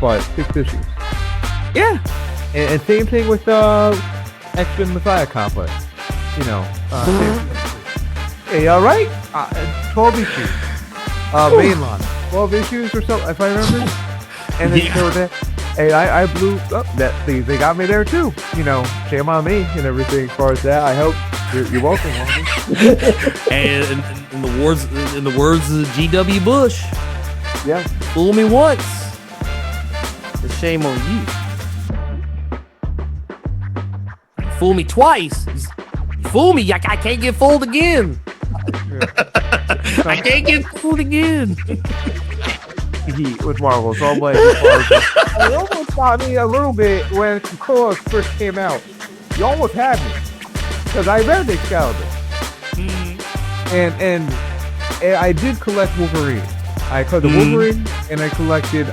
but 6 issues. Yeah. And same thing with Xmen Messiah Complex. You know, hey, all right, 12 issues, mainline, 12 issues or so, if I remember. And then so that, hey, I blew up that thing. They got me there too. You know, shame on me and everything as far as that. I hope you're welcome. And in the words of G.W. Bush, yeah, fool me once, it's shame on you. Fool me twice. Fool me, I can't get fooled again. I can't get fooled again. With Marvel, so I'm like, it almost got me a little bit when Krakoa first came out. You almost had me because I read Excalibur, and I did collect Wolverine. I collected Wolverine, and I collected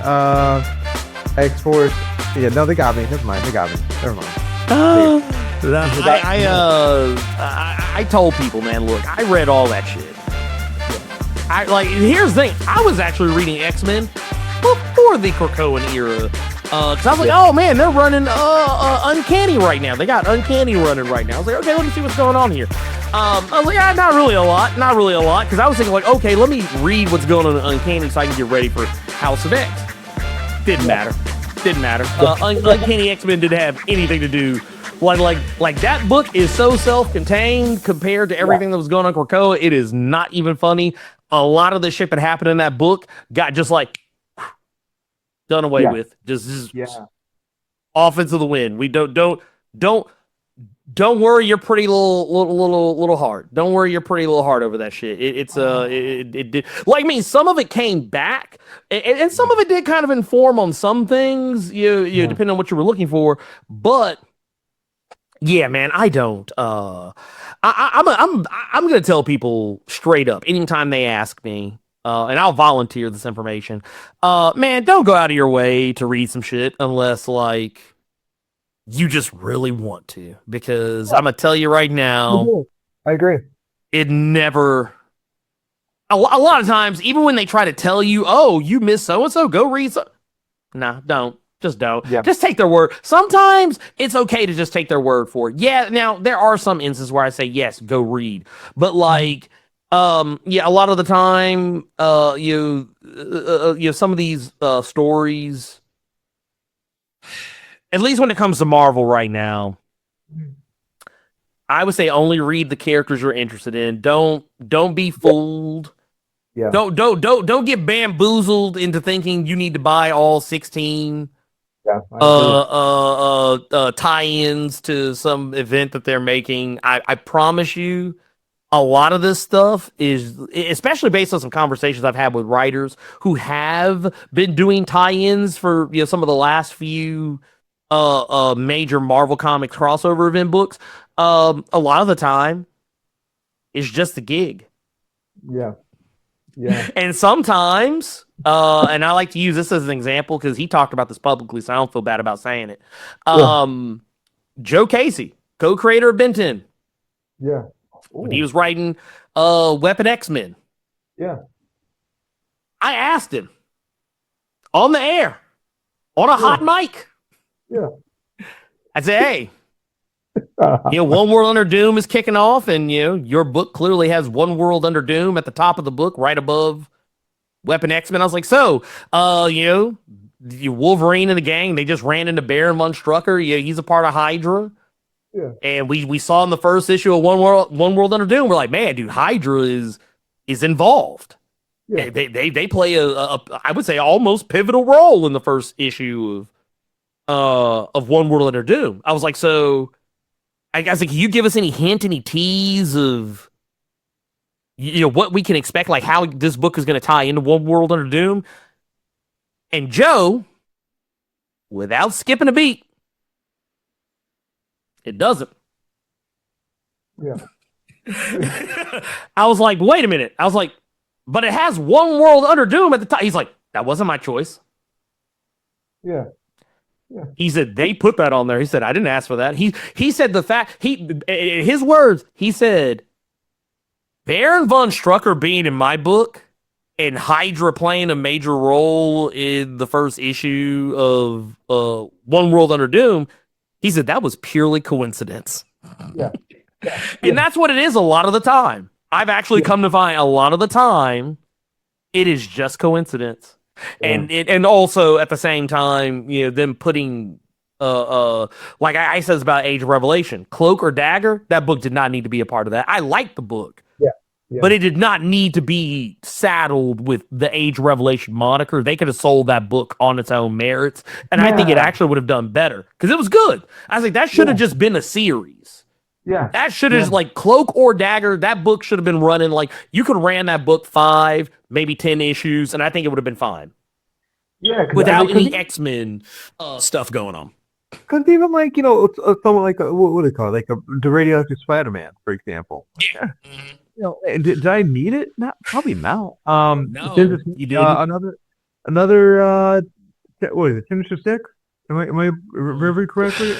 X-Force. Yeah, no, they got me. Never mind, they got me. Never mind. I told people, man, look, I read all that shit. Here's the thing. I was actually reading X-Men before the Krakoan era. Cause I was like, oh man, they're running Uncanny right now. They got Uncanny running right now. I was like, okay, let me see what's going on here. I was like, not really a lot. Cause I was thinking like, okay, let me read what's going on in Uncanny so I can get ready for House of X. Didn't matter. Uncanny X-Men didn't have anything to do. Like that book is so self-contained compared to everything that was going on in Krakoa. It is not even funny. A lot of the shit that happened in that book got just like done away with. Just off into the wind. We don't worry your pretty little heart. Don't worry your pretty little heart over that shit. It did, like me. Some of it came back, and some of it did kind of inform on some things. You depending on what you were looking for, but. Yeah, man, I don't. I'm gonna tell people straight up anytime they ask me, and I'll volunteer this information. Man, don't go out of your way to read some shit unless like you just really want to, because I'm gonna tell you right now. I agree. It never. A lot of times, even when they try to tell you, "Oh, you missed so and so, go read." Nah, don't. Just don't. Yeah. Just take their word. Sometimes it's okay to just take their word for it. Yeah, now there are some instances where I say, yes, go read. But like, a lot of the time, some of these stories, at least when it comes to Marvel right now, I would say only read the characters you're interested in. Don't be fooled. Yeah. Don't get bamboozled into thinking you need to buy all 16 tie-ins to some event that they're making. I promise you, a lot of this stuff is, especially based on some conversations I've had with writers who have been doing tie-ins for some of the last few major Marvel Comics crossover event books. A lot of the time, it's just a gig. Yeah. And sometimes, and I like to use this as an example because he talked about this publicly, so I don't feel bad about saying it. Joe Casey, co-creator of Ben 10. Yeah. When he was writing Weapon X-Men. Yeah. I asked him on the air, on a hot mic. Yeah. I said, hey, One World Under Doom is kicking off, and your book clearly has One World Under Doom at the top of the book, right above Weapon X-Men. I was like, so, Wolverine and the gang, they just ran into Baron von Strucker. He's a part of Hydra. Yeah. And we saw in the first issue of One World Under Doom, we're like, man, dude, Hydra is involved. Yeah. They play a I would say almost pivotal role in the first issue of One World Under Doom. I was like, so I was like, can you give us any hint, any tease of what we can expect, like how this book is going to tie into One World Under Doom? And Joe, without skipping a beat, it doesn't. Yeah. I was like, wait a minute. I was like, but it has One World Under Doom at the top. He's like, that wasn't my choice. Yeah. Yeah. He said they put that on there. He said I didn't ask for that. He said his words. He said Baron von Strucker being in my book and Hydra playing a major role in the first issue of One World Under Doom, he said that was purely coincidence. Yeah. And that's what it is a lot of the time. I've actually come to find a lot of the time it is just coincidence. And and also at the same time, them putting like I said about Age of Revelation, Cloak or Dagger, that book did not need to be a part of that. I liked the book. Yeah. But it did not need to be saddled with the Age of Revelation moniker. They could have sold that book on its own merits. And I think it actually would have done better because it was good. I was like, that should have just been a series. Yeah. That should have like Cloak or Dagger. That book should have been running like you could ran that book 5, maybe 10 issues, and I think it would have been fine. Yeah. Without any Xmen stuff going on. Because even like, someone like, what do they call it? Like the radioactive Spider-Man, for example. Yeah. Did I need it? Not probably not. No, you didn't. Another what is it? Sinister Six? Am I remembering correctly?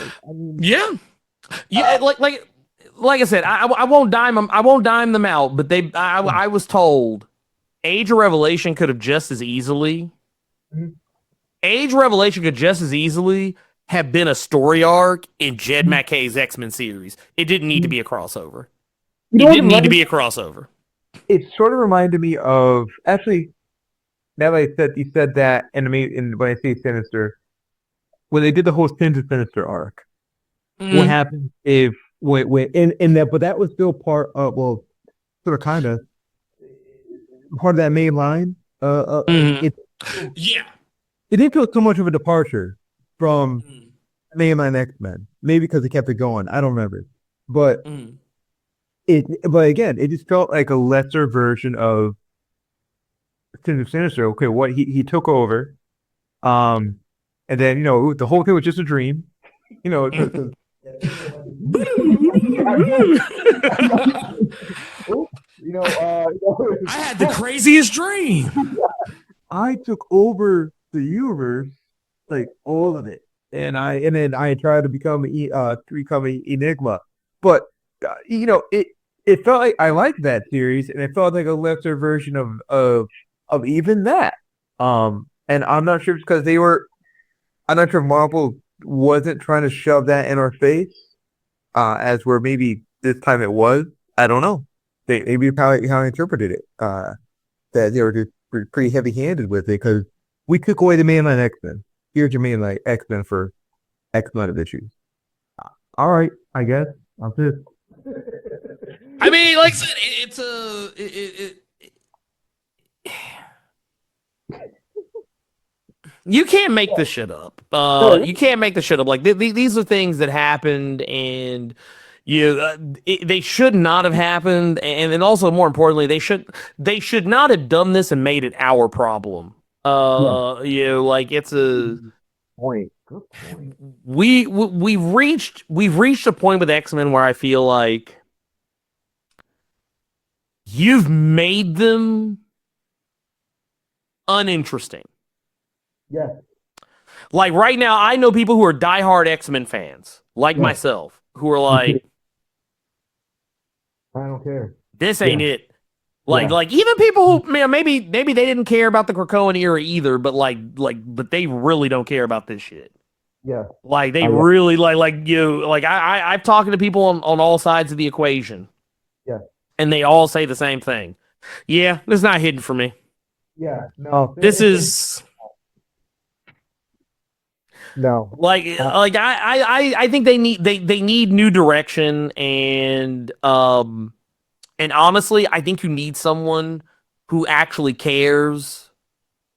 Yeah. Like I said, I won't dime them. I won't dime them out. But I was told, Age of Revelation could have just as easily. Age of Revelation could just as easily have been a story arc in Jed MacKay's X-Men series. It didn't need to be a crossover. It didn't need to be a crossover. It sort of reminded me of actually. Now that you said that, and when I say Sinister, when they did the whole Sinister arc, what happened if when in that? But that was still part of sort of kind of part of that main line. It didn't feel so much of a departure from mainline X-Men. Maybe because they kept it going. I don't remember, but. But again, it just felt like a lesser version of Sinister. Okay, what he took over, and then the whole thing was just a dream. I had the craziest dream. I took over the universe, like all of it, and then I tried to become Enigma, but. It felt like I liked that series, and it felt like a lesser version of even that. And I'm not sure because I'm not sure if Marvel wasn't trying to shove that in our face, as where maybe this time it was. I don't know. Maybe how I interpreted it. That they were just pretty heavy handed with it because we took away the mainline X-Men. Here's your mainline X-Men for X amount of issues. All right, I guess I'm pissed. I mean, like I said, you can't make this shit up. You can't make this shit up. Like these are things that happened, and they should not have happened. And then also, more importantly, they should not have done this and made it our problem. Like it's a point. Good point. We've reached a point with X-Men where I feel like you've made them uninteresting. Yeah. Like right now, I know people who are diehard X-Men fans, like myself, who are like, I don't care. This ain't it. Like even people who maybe they didn't care about the Krakoan era either, but but they really don't care about this shit. Yeah. Like they really I've talked to people on all sides of the equation. Yeah. And they all say the same thing. Yeah, it's not hidden for me. Yeah. No. This is no. I think they need new direction, and honestly, I think you need someone who actually cares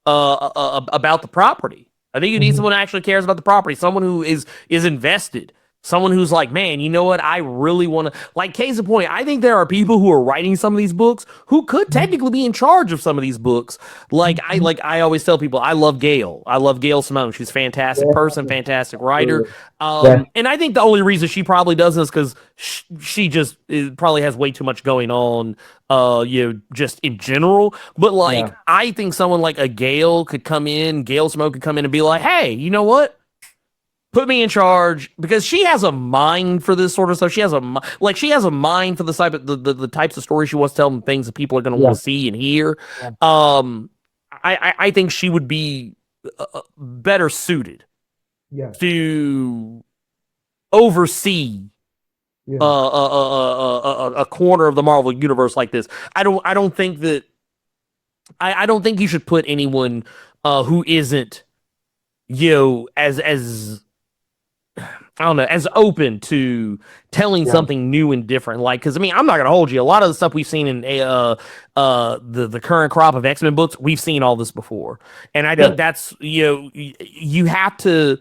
about the property. I think you need someone who actually cares about the property, someone who is invested. Someone who's like, man, you know what? I really want to, like, case in point, I think there are people who are writing some of these books who could technically be in charge of some of these books. I always tell people, I love Gail. I love Gail Simone. She's a fantastic person, fantastic writer. And I think the only reason she probably does this is because she just probably has way too much going on, just in general. But I think someone like Gail Simone could come in and be like, hey, you know what? put me in charge because she has a mind for this sort of stuff. She has a mind for the type of the types of stories she wants to tell and things that people are going to want to see and hear. Yeah. I think she would be better suited Yeah. to oversee Yeah. a corner of the Marvel universe like this. I don't think that I don't think you should put anyone who isn't, as I don't know, as open to telling something new and different. Like, because I mean, I'm not gonna hold you. A lot of the stuff we've seen in the current crop of X-Men books, we've seen all this before, and I think that's you have to.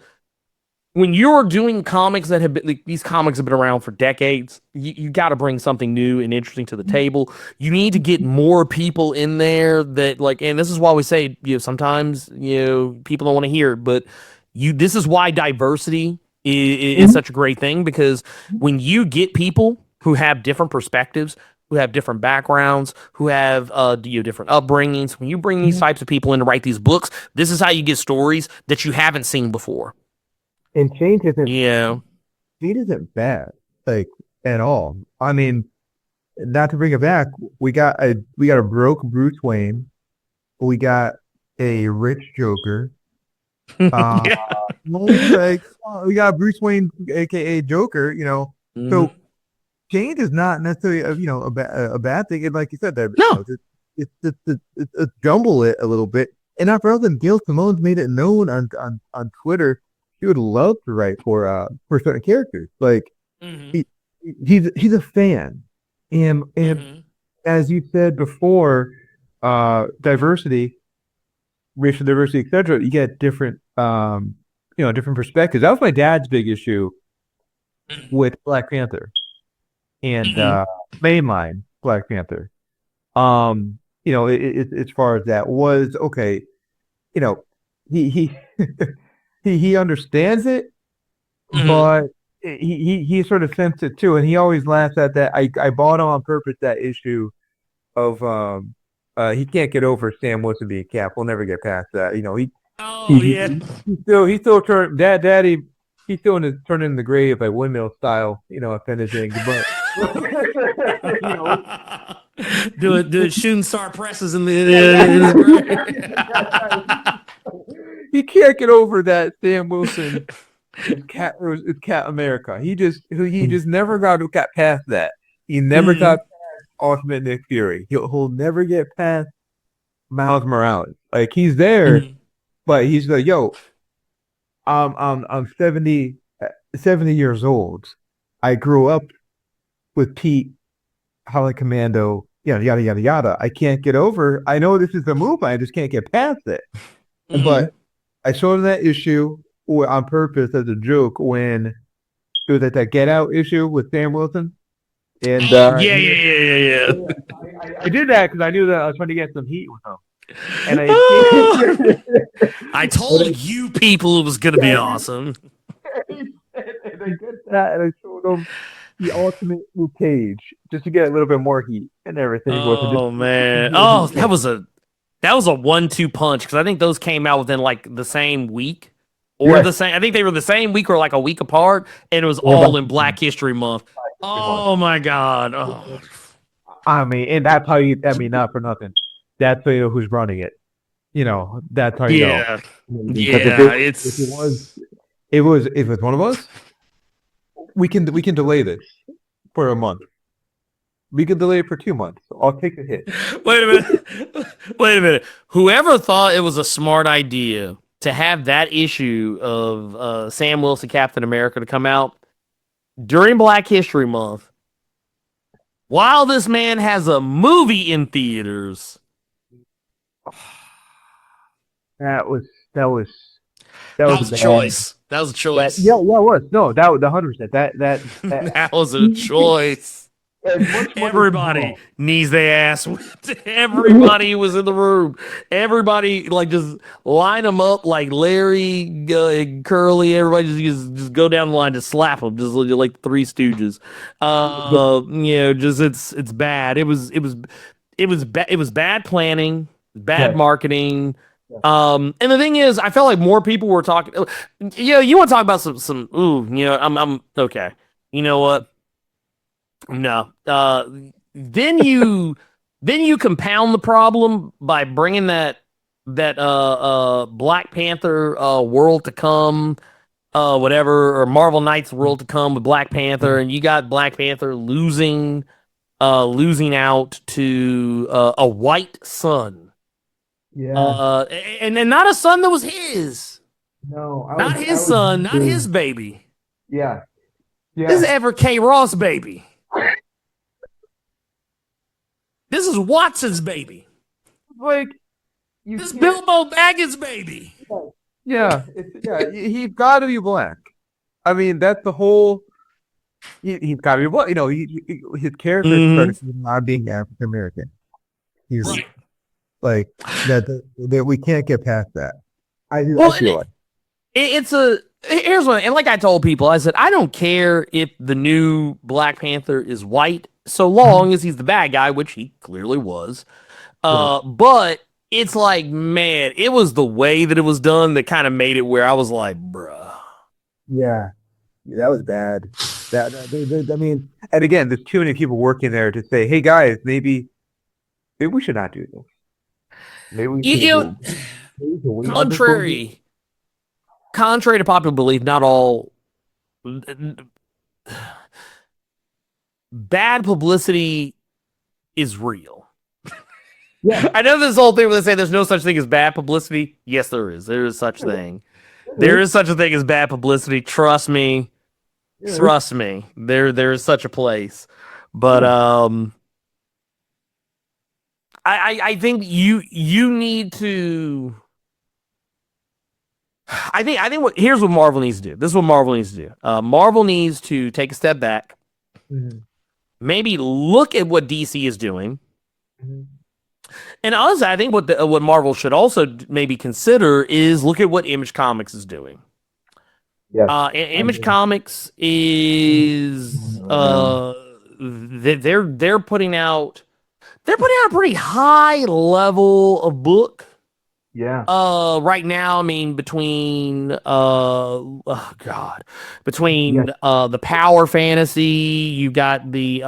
When you're doing comics that have been, like, these comics have been around for decades, you got to bring something new and interesting to the table. You need to get more people in there that like, and this is why we say, sometimes, people don't want to hear it, but this is why diversity is such a great thing, because when you get people who have different perspectives, who have different backgrounds, who have different upbringings, when you bring these types of people in to write these books, this is how you get stories that you haven't seen before. And change isn't bad, like, at all. I mean, not to bring it back, we got a broke Bruce Wayne, we got a rich Joker. Like, we got Bruce Wayne, aka Joker. So change is not necessarily a bad thing. And like you said, that it's jumble it a little bit. And not for other, Gail Simone's made it known on Twitter. He would love to write for certain characters. Like, he's a fan, and as you said before, diversity, racial diversity, etc. You get different different perspectives. That was my dad's big issue with Black Panther and mainline Black Panther. As far as that was okay, he he understands it, but he sort of sensed it too, and he always laughs at that. I bought on purpose that issue of he can't get over Sam Wilson being Cap. We'll never get past that. He still turned daddy. He's still turning in the grave like windmill style. If anything, but doing shooting star presses in the. He can't get over that Sam Wilson is Cat America. He just never got past that. He never got past Ultimate Nick Fury. He'll never get past Miles Morales. Like, he's there, but he's like, yo, I'm 70 years old. I grew up with Pete, Holly Commando, yada yada yada. I can't get over. I know this is a move. I just can't get past it. But I showed him that issue on purpose as a joke when it was at that Get Out issue with Sam Wilson. And yeah. I did that because I knew that I was trying to get some heat with him. And I told you people it was going to be awesome. And I did that, and I showed him the Ultimate Luke Cage just to get a little bit more heat and everything. Oh man! Oh, that was a 1-2 punch, because I think those came out within like the same week or the same. I think they were the same week or like a week apart, and it was all in Black History Month. Oh my god! Oh. I mean, and that's how you. I mean, not for nothing. That's how you know who's running it. That's how you know. Yeah. If it was one of us, we can delay this for a month. We could delay it for 2 months. I'll take the hit. Wait a minute. Whoever thought it was a smart idea to have that issue of Sam Wilson Captain America to come out during Black History Month, while this man has a movie in theaters. That was a choice. That was a choice. Yeah, it was. No, that was 100%. That was a choice. Everybody needs their ass whipped. Everybody was in the room. Everybody, like, just line them up like Larry, Curly. Everybody just go down the line to slap them, just like Three Stooges. It's bad. It was bad planning, bad marketing. Yeah. And the thing is, I felt like more people were talking. You want to talk about some? Ooh, I'm okay. You know what? No. Then you then you compound the problem by bringing that Black Panther world to come, whatever, or Marvel Knights world to come with Black Panther, and you got Black Panther losing out to a white son. Yeah. And not a son that was his. No, Not I his was son, not his baby. yeah. This is Yeah. Ever K. Ross' baby. This is Watson's baby. Like you This is can't. Bilbo Baggins' baby. Yeah, he's got to be black. I mean, that's the whole. He's got to be black. His character Mm-hmm. starts not being African American. He's Right. like that we can't get past that. I Well, feel like. it's a here's one, and like I told people, I said I don't care if the new Black Panther is white, so long as he's the bad guy, which he clearly was. Right. But it's like, man, it was the way that it was done that kind of made it where I was like, bruh. Yeah, that was bad. I mean, and again, there's too many people working there to say, "Hey guys, maybe we should not do this. Maybe we You, should you know, do. Maybe we should wait on this movie." contrary contrary to popular belief, not all bad publicity is real. Yeah, I know this whole thing where they say there's no such thing as bad publicity. Yes, there is. There is such thing. There is such a thing as bad publicity. Trust me. Trust me. There is such a place. But I think you need to. I think here's what Marvel needs to do. This is what Marvel needs to do. Marvel needs to take a step back, Mhm. maybe look at what DC is doing, Mhm. and honestly, I think what Marvel should also maybe consider is look at what Image Comics is doing. Yes, Image Comics is they're putting out a pretty high level of book. yeah, Right now, I mean, between oh God, yeah, between the power fantasy, you've got the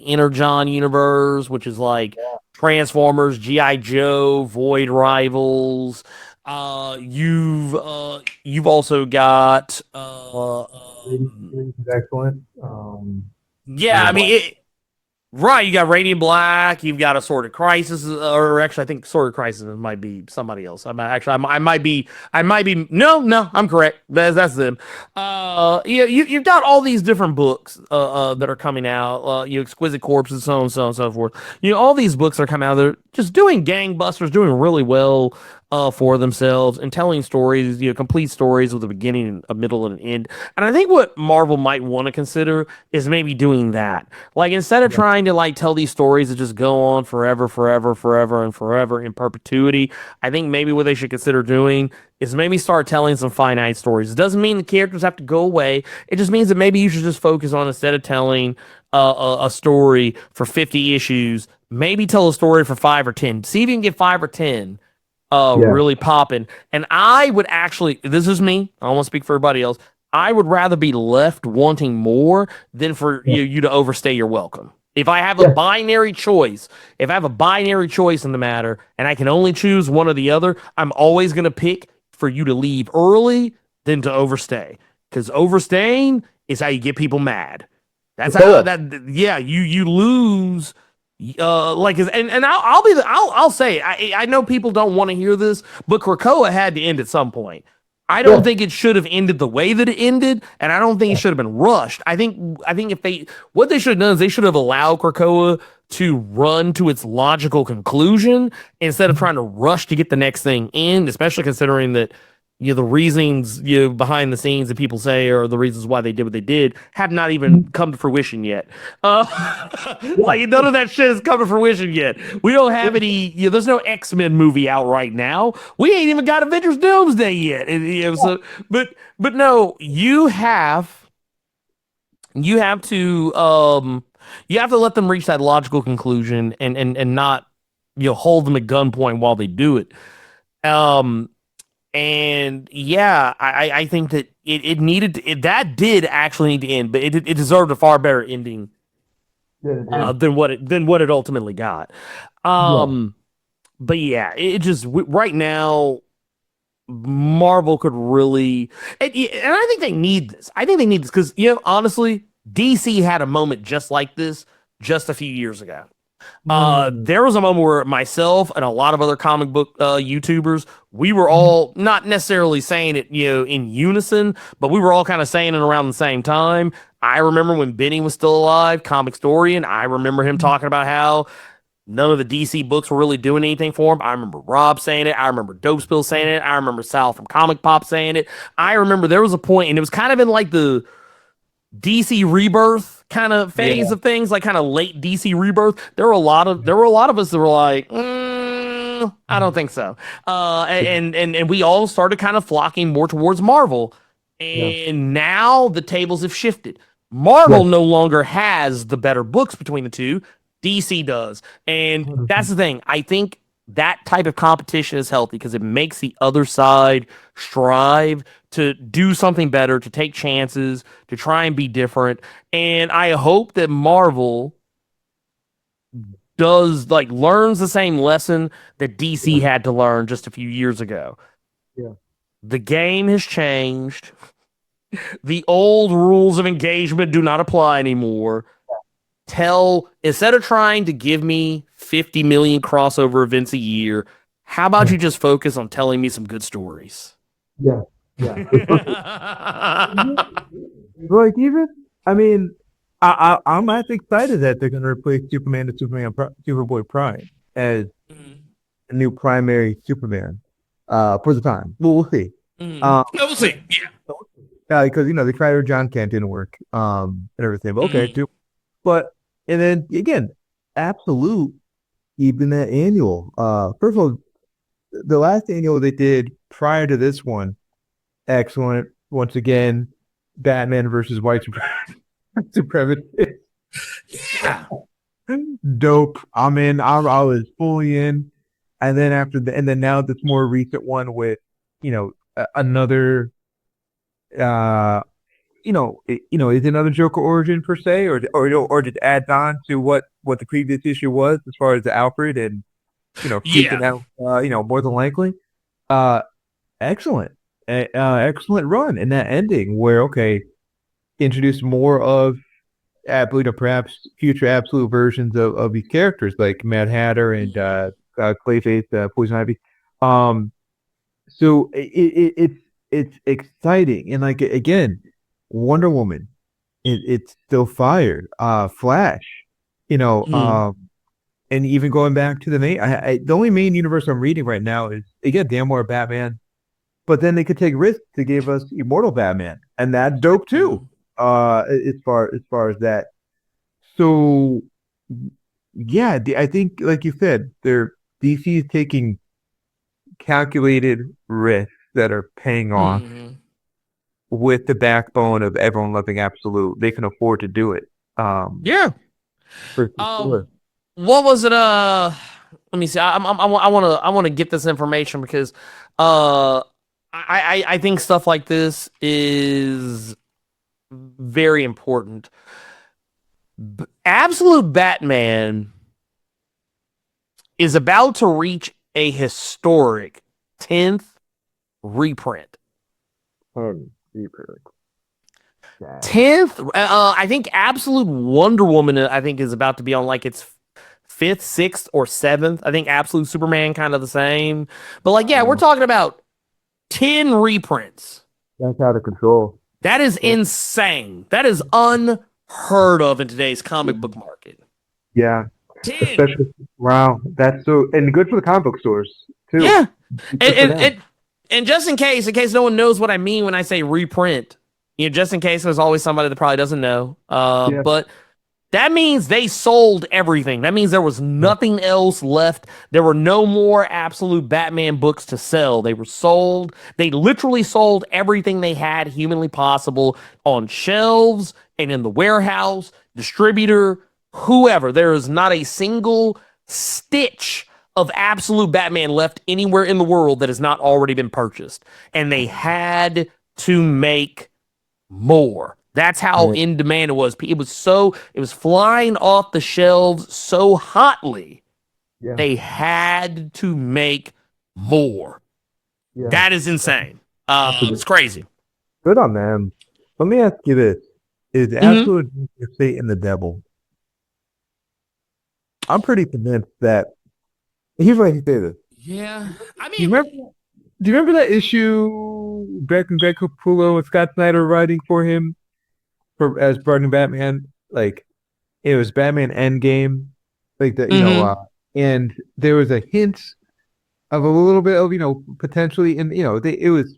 Energon universe, which is like Transformers, GI Joe, Void Rivals. You've also got Radiant is excellent. yeah, I Radiant Black. mean right, you got Radiant Black, you've got a Sword of Crisis, or actually, I think Sword of Crisis might be somebody else. I might be. No, I'm correct. That's them. You've got all these different books that are coming out. Exquisite Corpses, so on, so on, and so forth. All these books are coming out. They're just doing gangbusters, doing really well. For themselves and telling stories, complete stories with a beginning, a middle, and an end. And I think what Marvel might want to consider is maybe doing that. Like instead of Yeah, trying to like tell these stories that just go on forever, forever, forever, and forever in perpetuity, I think maybe what they should consider doing is maybe start telling some finite stories. It doesn't mean the characters have to go away. It just means that maybe you should just focus on instead of telling a story for 50 issues, maybe tell a story for 5 or 10. See if you can get 5 or 10 yeah, really popping. And I would actually, this is me, I don't want to speak for everybody else. I would rather be left wanting more than for yeah, you to overstay your welcome. If I have a yeah, binary choice, if I have a binary choice in the matter and I can only choose one or the other, I'm always going to pick for you to leave early than to overstay. Because overstaying is how you get people mad. That's how yeah, you lose and I'll say I know people don't want to hear this, but Krakoa had to end at some point. I don't yeah, think it should have ended the way that it ended, and I don't think it should have been rushed. I think if what they should have done is they should have allowed Krakoa to run to its logical conclusion instead of trying to rush to get the next thing in, especially considering that the reasons behind the scenes that people say are the reasons why they did what they did have not even come to fruition yet. Like none of that shit has come to fruition yet. We don't have any. There's no Xmen movie out right now. We ain't even got Avengers Doomsday yet. But no, you have to let them reach that logical conclusion and not hold them at gunpoint while they do it. Um, and yeah, I think that it needed to, that did actually need to end, but it deserved a far better ending than what it ultimately got. Um, but yeah, it just right now Marvel could really, and I think they need this. I think they need this because honestly, DC had a moment just like this just a few years ago. There was a moment where myself and a lot of other comic book YouTubers, we were all not necessarily saying it, in unison, but we were all kind of saying it around the same time. I remember when Benny was still alive, Comic Storian. I remember him talking about how none of the DC books were really doing anything for him. I remember Rob saying it. I remember Dopespill saying it. I remember Sal from Comic Pop saying it. I remember there was a point, and it was kind of in like the DC Rebirth kind of phase of things, like kind of late DC Rebirth. There were a lot of us that were like, I don't think so. And we all started kind of flocking more towards Marvel. And now the tables have shifted. Marvel no longer has the better books between the two. DC does. And that's the thing. I think that type of competition is healthy because it makes the other side strive to do something better, to take chances, to try and be different. And I hope that Marvel learns the same lesson that DC had to learn just a few years ago. Yeah. The game has changed. The old rules of engagement do not apply anymore. Instead of trying to give me 50 million crossover events a year, how about you just focus on telling me some good stories? Yeah. Like even, I mean, I'm as excited that they're going to replace Superman to Superboy Prime as a new primary Superman. For the time, we'll see. We'll see. Yeah, because the creator John Kent didn't work, and everything. But okay, too. But and then again, Absolute, even that annual. First of all, the last annual they did prior to this one, excellent. Once again, Batman versus White Supremacy. Yeah. Dope. I'm in. I was fully in. And then and then now this more recent one with, another, is another Joker origin per se, or did it add on to what the previous issue was as far as the Alfred and freaking out, more than likely. Excellent, excellent run, and that ending where introduce more of perhaps future absolute versions of these characters like Mad Hatter and Clayface, Poison Ivy. So it's exciting, and like again, Wonder Woman, it's still fired. Flash, and even going back to the main, the only main universe I'm reading right now is again Damn Batman, but then they could take risks to give us Immortal Batman, and that's dope too. As far as that, so yeah, I think like you said, DC is taking calculated risks that are paying off. With the backbone of everyone loving Absolute, they can afford to do it. Yeah. For sure. What was it? Let me see. I want to get this information because I think stuff like this is very important. Absolute Batman is about to reach a historic 10th reprint. 10th, I think Absolute Wonder Woman, I think, is about to be on like its 5th, 6th, or 7th. I think Absolute Superman kind of the same. But we're talking about 10 reprints. That's out of control. That is insane. That is unheard of in today's comic book market. Yeah. 10. Especially, wow. That's so, and good for the comic book stores too. Yeah. And just in case no one knows what I mean when I say reprint, just in case there's always somebody that probably doesn't know. But that means they sold everything. That means there was nothing else left. There were no more Absolute Batman books to sell. They were sold. They literally sold everything they had humanly possible on shelves and in the warehouse, distributor, whoever. There is not a single stitch of Absolute Batman left anywhere in the world that has not already been purchased. And they had to make more. That's how Yeah. in demand it was. It was flying off the shelves so hotly. Yeah. They had to make more. Yeah. That is insane. It's Absolutely. crazy. Good on them. Let me ask you this: is Mm-hmm. absolute fate in the devil? I'm pretty convinced that. Here's why I say this. Yeah, I Do you mean, remember? Do you remember that issue back when Greg Capullo and Scott Snyder writing for him for as Burning Batman? Like it was Batman Endgame, like the mm-hmm. and there was a hint of a little bit of potentially, and they it was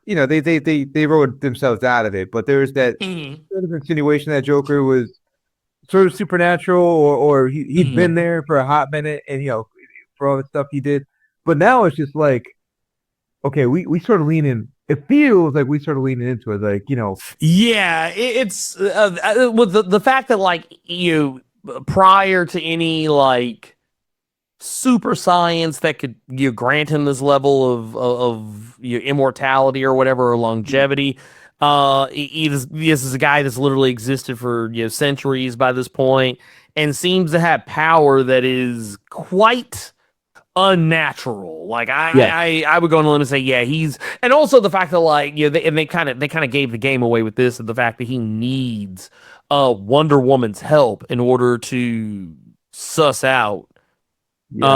they wrote themselves out of it, but there was that Mm-hmm. sort of insinuation that Joker was sort of supernatural, or he'd been Mm-hmm. there for a hot minute, and for all the stuff he did. But now it's just like, okay, we sort of lean in. It feels like we sort of leaning into it, like Yeah, it's with the fact that like prior to any like super science that could grant him this level of immortality or whatever or longevity. This is a guy that's literally existed for centuries by this point and seems to have power that is quite unnatural. Like yeah, I would go on a limb and say, yeah, he's, and also the fact that like they kind of gave the game away with this, and the fact that he needs Wonder Woman's help in order to suss out yeah,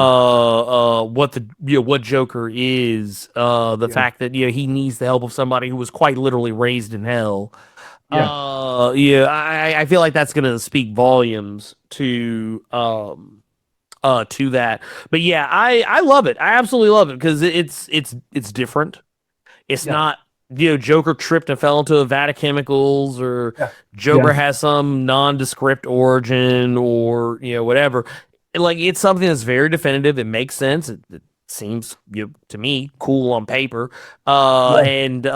what the what Joker is, the yeah, fact that he needs the help of somebody who was quite literally raised in hell. yeah, Yeah, I feel like that's gonna speak volumes to that. But yeah, I love it. I absolutely love it because it's different. It's yeah, not Joker tripped and fell into a vat of chemicals, or yeah, Joker yeah, has some nondescript origin, or whatever. Like it's something that's very definitive. It makes sense. It seems to me cool on paper, yeah, and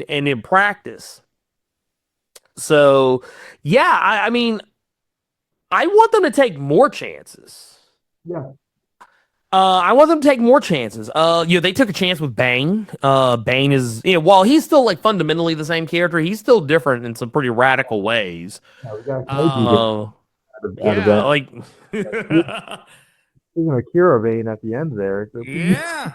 in practice. So yeah, I mean, I want them to take more chances. yeah. I want them to take more chances. They took a chance with Bane. Bane is, while he's still like fundamentally the same character, he's still different in some pretty radical ways. Yeah, we got Kaiju get Uh, out of yeah, that. like, Even Akira Bane at the end there. So, yeah,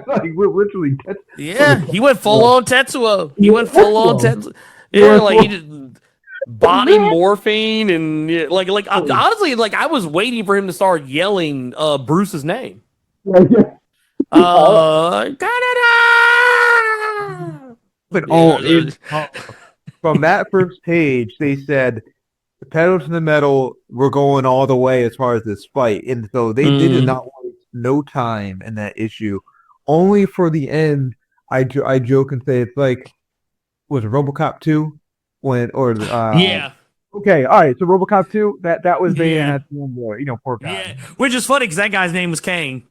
like we're literally from yeah. the He went full on Tetsuo. He went full on Tetsuo. Tetsuo. You Yeah, went like he full. just body morphine and yeah, like honestly, like I was waiting for him to start yelling Bruce's name. Yeah, yeah. Da-da-da! But Yeah, from that first page, they said the pedal to the metal. We're going all the way as far as this fight, and so they did mm, not waste no time in that issue. Only for the end, I joke and say it's like, was it RoboCop 2 when or yeah, okay, all right, so RoboCop 2, that was Bane yeah, had one more, poor guy. yeah. Which is funny because that guy's name was Kane.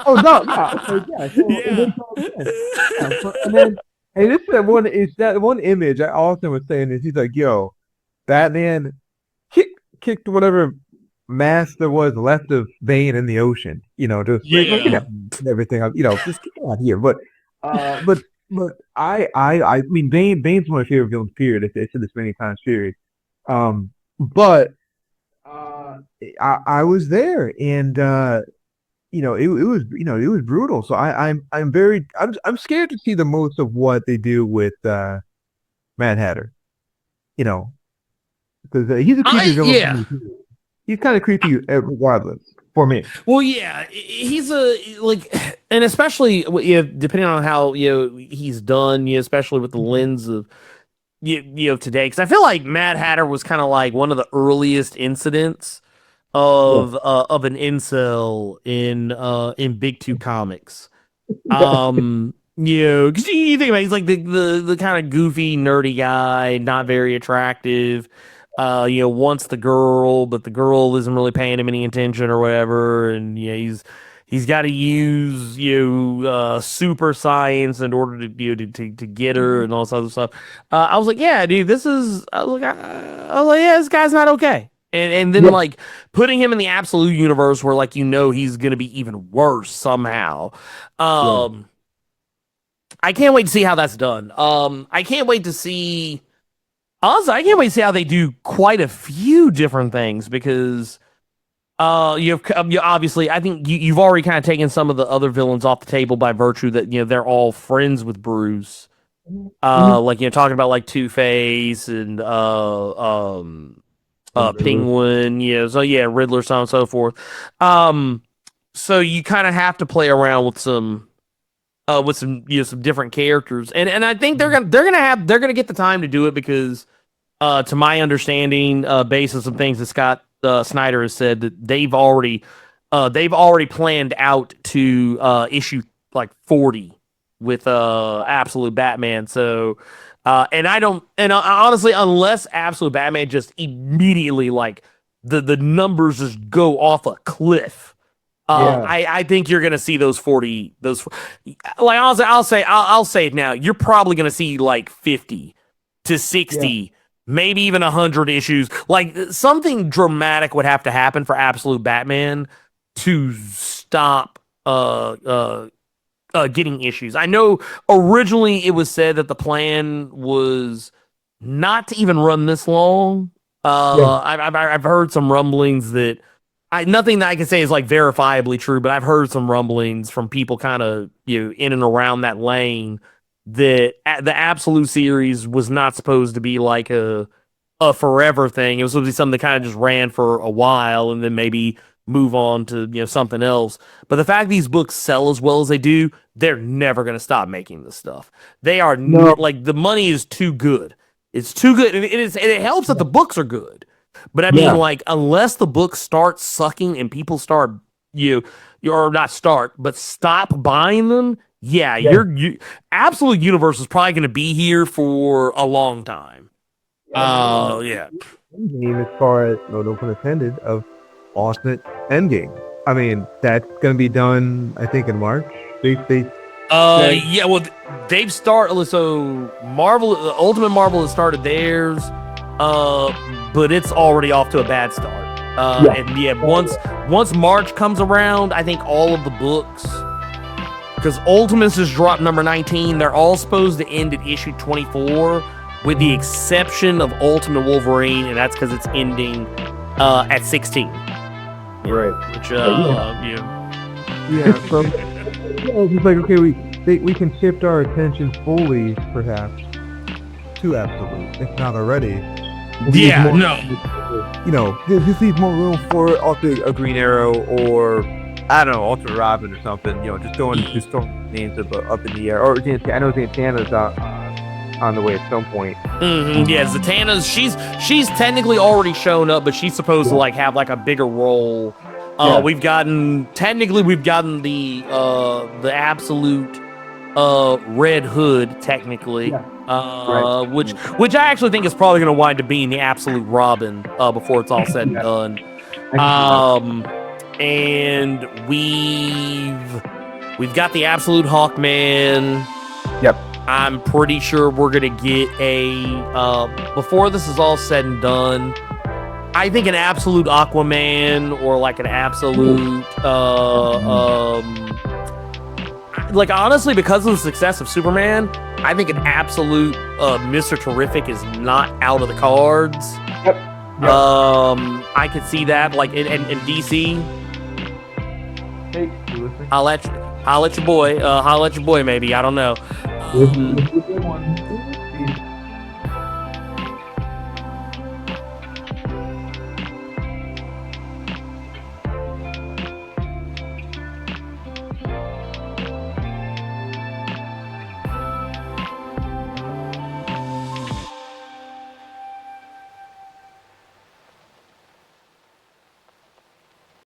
Oh no, yeah, okay, yeah, so it Yeah. makes all sense. Yeah, so, and then hey, this is that one image I Austin was saying is he's like, yo, Batman kick, kicked whatever mass there was left of Bane in the ocean, just like Yeah. and everything, just get out here. Uh, but but I mean Bane's one of my favorite villains. Period. I said this many times. Period. But uh, I was there, and it was it was brutal. So I'm scared to see the most of what they do with Mad Hatter. You know, because he's a creepy villain for Yeah. me too. He's kind of creepy regardless for me. Well, yeah, he's a like, and especially depending on how he's done, especially with the lens of today, because I feel like Mad Hatter was kind of like one of the earliest incidents Yeah, of an incel in Big Two comics. yeah, Because you think about it, he's like the kind of goofy, nerdy guy, not very attractive. Wants the girl, but the girl isn't really paying him any attention or whatever, and yeah, he's got to use super science in order to to get her and all this other stuff. I was like, yeah, dude, this is. I was like, yeah, this guy's not okay. And then like putting him in the absolute universe where like he's gonna be even worse somehow. I can't wait to see how that's done. I can't wait to see. Honestly, I can't wait to see how they do quite a few different things because you obviously I think you've already kind of taken some of the other villains off the table by virtue that they're all friends with Bruce. Like talking about like Two-Face and Penguin, so Riddler, so on and so forth. So you kind of have to play around with some different characters, and I think they're gonna get the time to do it because, to my understanding, based on some things that Scott Snyder has said, that they've already planned out to issue like 40 with Absolute Batman. So, honestly, unless Absolute Batman just immediately like the numbers just go off a cliff. I think you're gonna see those 40. Like honestly, I'll say it now. You're probably gonna see like 50 to 60, maybe even 100 issues. Like something dramatic would have to happen for Absolute Batman to stop getting issues. I know originally it was said that the plan was not to even run this long. I've heard some rumblings that. Nothing that I can say is like verifiably true, but I've heard some rumblings from people kind of in and around that lane that the Absolute series was not supposed to be like a forever thing. It was supposed to be something that kind of just ran for a while and then maybe move on to something else. But the fact these books sell as well as they do, they're never going to stop making this stuff. They are like the money is too good. It's too good, and it helps that the books are good. But I mean, like, unless the books start sucking and people start stop buying them, your Absolute Universe is probably going to be here for a long time. As far as no pun intended of alternate endgame. I mean, that's going to be done, I think, in March. Well, they've started. So Ultimate Marvel has started theirs. But it's already off to a bad start. Once March comes around, I think all of the books, because Ultimates has dropped number 19, they're all supposed to end at issue 24, with the exception of Ultimate Wolverine, and that's because it's ending at 16. Right. Which so it's like we can shift our attention fully, perhaps, to Absolute, if not already. This leaves more room for a Green Arrow or I don't know, Ultra Robin or something. Just throwing names up in the air. Or I know Santana's on the way at some point. Yeah, Zatanna's she's technically already shown up, but she's supposed to like have like a bigger role. We've gotten the Absolute Red Hood technically. Which I actually think is probably going to wind up being the Absolute Robin before it's all said and done. And we've got the Absolute Hawkman. Yep. I'm pretty sure we're going to get before this is all said and done, I think an Absolute Aquaman or like an Absolute like honestly, because of the success of Superman, I think an Absolute Mr. Terrific is not out of the cards. Yep. I could see that, like in DC. Hey, you listening? I'll let your boy maybe, I don't know.